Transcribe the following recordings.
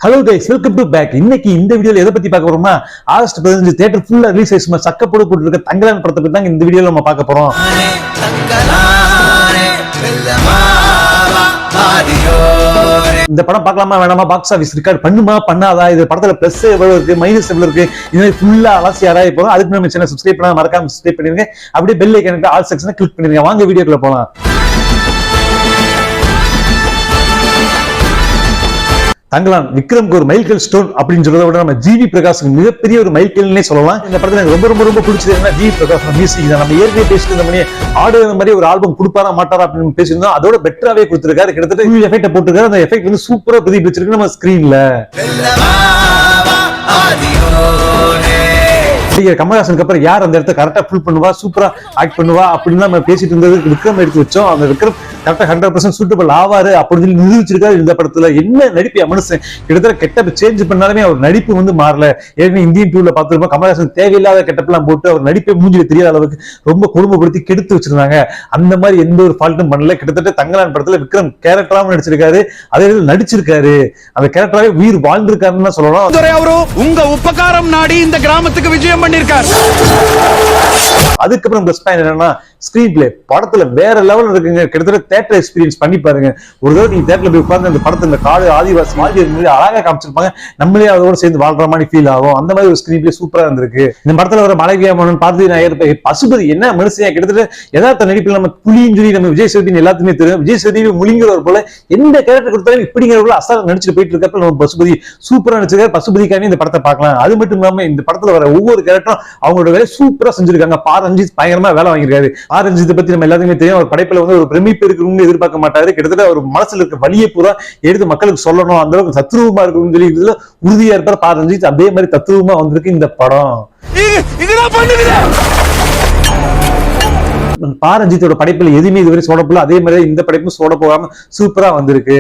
Hello guys, welcome to back. இன்னைக்கு இந்த வீடியோல எதை பத்தி பார்க்க போறோம்னா, ஆகஸ்ட் 15 தியேட்டர் ஃபுல்லா ரிலீஸ் ஆயிடுச்சு. சக்கப்போடு போட்டு இருக்க தங்கலான் படத்தை பத்தி தான் இந்த வீடியோல நம்ம பார்க்க போறோம். இந்த படம் பார்க்கலாமா வேணாமா, பாக்ஸ் ஆஃபீஸ் ரெக்கார்ட் பண்ணுமா பண்ணாதா, இது படத்துல பிளஸ் எவ்வளவு இருக்கு மைனஸ் எவ்வளவு இருக்கு, இது ஃபுல்லா அலசி ஆராய போறோம். அதுக்கு நம்ம சேனல் சப்ஸ்கிரைப் பண்ணா மறக்காம சப்ஸ்கிரைப் பண்ணிருங்க. அப்படியே பெல் ஐகான் ஆல் செக்ஷனை கிளிக் பண்ணிருங்க. வாங்க வீடியோக்குள்ள போலாம். தங்கலான் விக்ரம்க்கு ஒரு மைல்கல் ஸ்டோன் அப்படின்னு சொல்றதை விட நம்ம ஜிவி பிரகாஷுக்கு மிகப்பெரிய ஒரு மைல்கல்னே சொல்லலாம். இந்த படத்துல எனக்கு ரொம்ப ரொம்ப ரொம்ப பிடிச்சது என்ன, ஜிவி பிரகாஷ் மியூசிக் தான். நம்ம ஏற்கனவே பேசிட்டு இருந்த மணி ஆடுற மாதிரி ஒரு ஆல்பம் கொடுப்பாரா மாட்டாரா அப்படின்னு பேசியிருந்தோம். அதோட பெட்டராவே கொடுத்திருக்காரு. கிட்டத்தட்ட எஃபெக்ட் போட்டுருக்காரு. அந்த எஃபெக்ட் வந்து சூப்பரா பிரதிபலிச்சிருக்கு நம்ம ஸ்கிரீன்ல. கமல்ஹாசனுக்கு அப்புறம் யார் அந்த இடத்த கரெக்டா ஃபுல் பண்ணுவா, சூப்பரா ஆக்ட் பண்ணுவா அப்படின்னு நம்ம பேசிட்டு இருந்தது விக்ரம் எடுத்து வச்சோம். அந்த விக்ரம் கரெக்டா 100% சூட்டபிள் ஆவாரு அப்படின்னு சொல்லி நிரூபிச்சிருக்காரு இந்த படத்துல. என்ன நடிப்பு மனுஷன், கிட்டத்தட்ட கெட்டப் சேஞ்ச் பண்ணாலுமே அவர் நடிப்பு வந்து மாறல. ஏற்கனவே இந்தியன் டூல பார்த்திருப்போம், கமல்ஹாசன் தேவையில்லாத கெட்டப் எல்லாம் போட்டு அவர் நடிப்பை மூஞ்சில தெரியாத அளவுக்கு ரொம்ப கொடுமைப்படுத்தி கெடுத்து வச்சிருந்தாங்க. அந்த மாதிரி எந்த ஒரு ஃபால்ட்டும் பண்ணல. கிட்டத்தட்ட தங்கலான் படத்துல விக்ரம் கேரக்டராவும் நடிச்சிருக்காரு, அதே நடிச்சிருக்காரு, அந்த கேரக்டராவே உயிர் வாழ்ந்திருக்காருன்னு சொல்லலாம். உங்க உபகாரம் நாடி இந்த கிராமத்துக்கு விஜயம் பண்ணிருக்காரு. அதுக்கப்புறம் பிளஸ் பாயிண்ட் என்னன்னா, ஸ்கிரீன் பிளே படத்துல வேற லெவல் இருக்குங்க. கிட்டத்தட்ட தியேட்டர் எக்ஸ்பீரியன்ஸ் பண்ணி பாருங்க. ஒரு தடவை நீங்க தியேட்டர்ல போய் உட்கார்ந்து அந்த படத்தை இந்த காடு ஆதிவாசி மாதிரி அழகா காமிச்சிருப்பாங்க. நம்மளே அதோட சேர்ந்து வாழ்ற மாதிரி ஃபீல் ஆகும். அந்த மாதிரி ஒரு ஸ்கிரீன் பிளே சூப்பரா இருந்திருக்கு. இந்த படத்துல வர மலைவியாமன் பார்த்து நாயர் பசுபதி என்ன மனுஷன், கிட்டத்தட்ட யதார்த்த நடிப்பில் நம்ம புலின்னு சொல்லி நம்ம விஜய் சேதுபதி எல்லாத்துமே தெரியும். விஜய் சேதுபதி முழிங்கிறவர் போல எந்த கேரக்டர் கொடுத்தாலும் இப்படிங்கிறவர்கள் அசால் நடிச்சுட்டு போயிட்டு இருக்கப்ப நம்ம பசுபதி சூப்பரா நடிச்சிருக்காரு. பசுபதிக்கான இந்த படத்தை பார்க்கலாம். அது மட்டும் இல்லாம இந்த படத்துல வர ஒவ்வொரு கேரக்டரும் அவங்களோட வேலை சூப்பரா செஞ்சிருக்காங்க. ரஞ்சித் பயங்கரமா வேலை வாங்கியிருக்காரு. ரஞ்சித்தை பத்தி நம்ம எல்லாத்துக்குமே தெரியும். அவர் படைப்புல வந்து ஒரு பிரமிப்பு இருக்குன்னு எதிர்பார்க்க மாட்டாரு. கிட்டத்தட்ட அவர் மனசுல இருக்க வலியை பூரா எடுத்து மக்களுக்கு சொல்லணும், அந்த அளவுக்கு தத்ரூபமா இருக்குன்னு சொல்லி இதுல உறுதியா இருப்பார் ரஞ்சித். அதே மாதிரி தத்ரூபமா வந்திருக்கு இந்த படம். ரஞ்சித்தோட படைப்புல எதுவுமே இதுவரை சோடப்படல. அதே மாதிரி இந்த படைப்பும் சோட போகாம சூப்பரா வந்திருக்கு.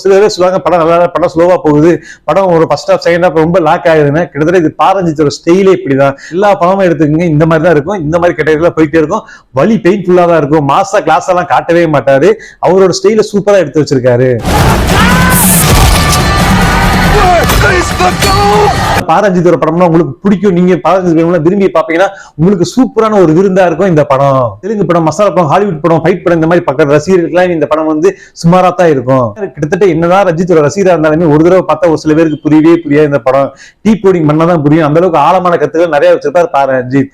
சில பேர் சொல்லுவாங்க படம் நல்லா, படம் ஸ்லோவா போகுது, படம் ஒரு ஃபர்ஸ்ட் ஹாஃப் செகண்ட் ஹாஃப் ரொம்ப லாக் ஆகுதுன்னு. கிட்டத்தட்ட இது ரஞ்சித்தோட ஸ்டைலே இப்படிதான். எல்லா படமும் எடுத்துக்கங்க இந்த மாதிரி தான் இருக்கும். இந்த மாதிரி கேட்டகரியில போயிட்டே இருக்கும். வலி பெயின்ஃபுல்லா தான் இருக்கும். மாசா கிளாஸ் எல்லாம் காட்டவே மாட்டாரு. அவரோட ஸ்டைல சூப்பரா எடுத்து வச்சிருக்காரு. ரஞ்சித்தோட படம்னா உங்களுக்கு பிடிக்கும், நீங்க ரஞ்சித் விரும்பி பாப்பீங்கன்னா உங்களுக்கு சூப்பரான ஒரு விருந்தா இருக்கும் இந்த படம். தெலுங்கு படம், மசாலா படம், ஹாலிவுட் படம், ஃபைட் படம், இந்த மாதிரி பக்கம் ரசிகர்களுக்கு இந்த படம் வந்து சுமாரா தான் இருக்கும். கிட்டத்தட்ட என்னதான் ரஞ்சித்தோட ரசிகரா இருந்தாலுமே ஒரு தடவை பார்த்தா ஒரு சில பேருக்கு புரியவே புரியாது இந்த படம். டீ கோடிங் பண்ணாதான் புரியும். அந்த அளவுக்கு ஆழமான கருத்துக்கள் நிறைய வச்சிருப்பாரு ரஞ்சித்.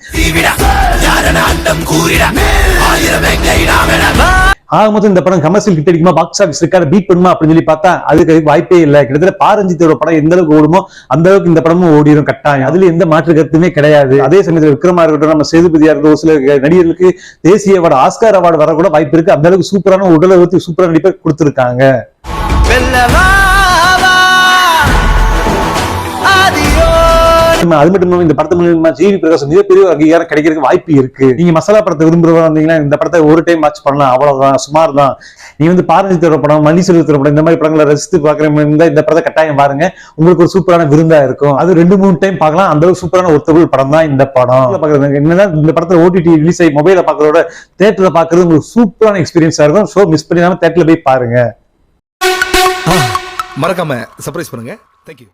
ஆக மொத்தம் இந்த படம் கமர்ஷியல் ஹிட் அடிக்குமா, பாக்ஸ் ஆஃபீஸ் ரெக்கார்ட் பீட் பண்ணுமா அப்படின்னு சொல்லி பார்த்தா அதுக்கு வாய்ப்பே இல்லை. கிட்டத்தட்ட ரஞ்சித்தோட படம் எந்த அளவுக்கு ஓடுமோ அந்த அளவுக்கு இந்த படமும் ஓடிடும் கட்டாயம். அதுல எந்த மாற்று கருத்துமே கிடையாது. அதே சமயத்தில் விக்ரமா இருக்கட்டும், நம்ம சேதுபதியா இருக்கட்டும், சில நடிகர்களுக்கு தேசிய அவார்டு, ஆஸ்கார் அவார்டு வர கூட வாய்ப்பு இருக்கு. அந்த அளவுக்கு சூப்பரான உடலை ஊற்றி சூப்பரான நடிப்பை கொடுத்திருக்காங்க. அது மட்டும் இந்த படத்து மூலமா ஜிவி பிரகாஷ் மிகப்பெரிய அங்கீகாரம் கிடைக்கிறதுக்கு வாய்ப்பு இருக்கு. நீங்க மசாலா படத்தை விரும்புறவா இருந்தீங்கன்னா இந்த படத்தை ஒரு டைம் வாட்ச் பண்ணலாம், அவ்வளவுதான், சுமார் தான். நீ வந்து ரஞ்சித்தோட படம், மன்னிசெல்வத்தோட படம், இந்த மாதிரி படங்களை ரசித்து பாக்குறேன் இந்த படத்தை கட்டாயம் பாருங்க. உங்களுக்கு ஒரு சூப்பரான விருந்தா இருக்கும். அது 2-3 டைம் பார்க்கலாம். அந்த அளவுக்கு சூப்பரான ஒரு படம் தான் இந்த படம். என்னதான் இந்த படத்தை ஓடிடி ரிலீஸ் ஆகி மொபைல பாக்குறதோட தியேட்டர்ல பாக்குறது உங்களுக்கு சூப்பரான எக்ஸ்பீரியன்ஸா இருக்கும். ஷோ மிஸ் பண்ணிடாம தியேட்டர்ல போய் பாருங்க. மறக்காம சர்ப்ரைஸ் பண்ணுங்க. தேங்க்யூ.